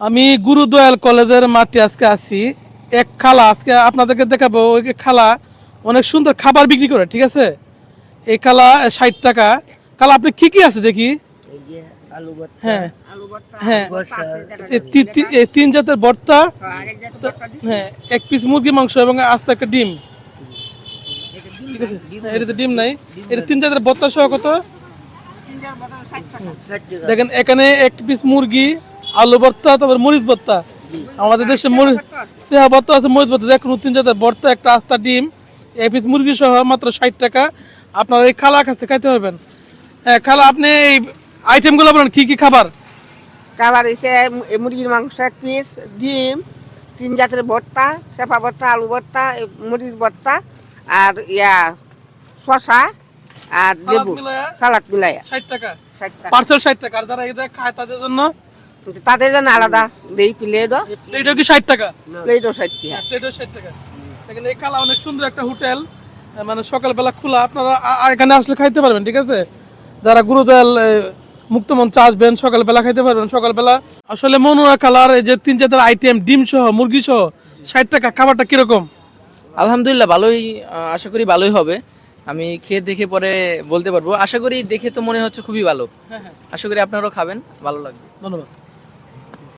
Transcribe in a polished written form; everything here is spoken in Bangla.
আমি গুরুদয়াল কলেজের মাঠে আজকে আছি। এক খালা আজকে আপনাদেরকে দেখাবো। ওই খালা অনেক সুন্দর খাবার বিক্রি করে, ঠিক আছে। এই খালা 60 টাকা। খালা আপনি কি কি আছে দেখি। এই যে আলু ভর্তা, হ্যাঁ আলু ভর্তা, হ্যাঁ, ভর্তা আছে, যেটা এই তিন জাতের ভর্তা, আরেক জাতের ভর্তা দিছি। হ্যাঁ, এক পিস মুরগি মাংস এবং আস্তে একটা ডিম, এটা ডিম ঠিক নাই, আছে। ডিম হ্যাঁ, এটাতে ডিম নাই। এটা তিন জাতের ভর্তা সহ কত? তিন জার বদলে 60 টাকা। 60 টাকা। দেখেন এখানে এক পিস মুরগি, আলু ভর্তা, তারপর মরিচ ভর্তা। আমাদের দেশে মরিচ ভর্তা আছে। সেহা ভর্তা আছে, মরিচ ভর্তা। দেখুন তিন জাতের ভর্তা, একটা আস্তা ডিম, এক পিস মুরগি সহ মাত্র 60 টাকা। আপনারা এই খালা কাছে খাইতে পারবেন। হ্যাঁ খালা, আপনি এই আইটেমগুলো বলেন কি কি খাবার। কালার হইছে মুরগির মাংস 1 পিস, ডিম, তিন জাতের ভর্তা, সেপা ভর্তা, আলু ভর্তা, মরিচ ভর্তা, আর শসা আর লেবু মিলায়া সালাদ মিলাইয়া 60 টাকা 60 টাকা। পার্সেল, 60 টাকা। আর যারা এটা খায় তাদের জন্য তাদের জন্য আলাদা দেই প্লেটও, এটা কি 60 টাকা? প্লেটও 60 টাকা। প্লেটও 60 টাকা। দেখেন এই খালা অনেক সুন্দর একটা হোটেল, মানে সকালবেলা খোলা। আপনারা এখানে আসলে খাইতে পারবেন, ঠিক আছে। যারা গুরুদয়াল মুক্তমঞ্চে আসবেন সকালবেলা খাইতে পারবেন। সকালবেলা আসলে মনোরা কালার এই যে তিন জাতের আইটেম, ডিম সহ মুরগি সহ 60 টাকা। খাবারটা কিরকম? আলহামদুলিল্লাহ ভালোই, আশা করি ভালোই হবে। আমি খেয়ে দেখে পরে বলতে পারবো। আশা করি দেখে তো মনে হচ্ছে খুবই ভালো। হ্যাঁ হ্যাঁ, আশা করি আপনারাও খাবেন, ভালো লাগবে। ধন্যবাদ।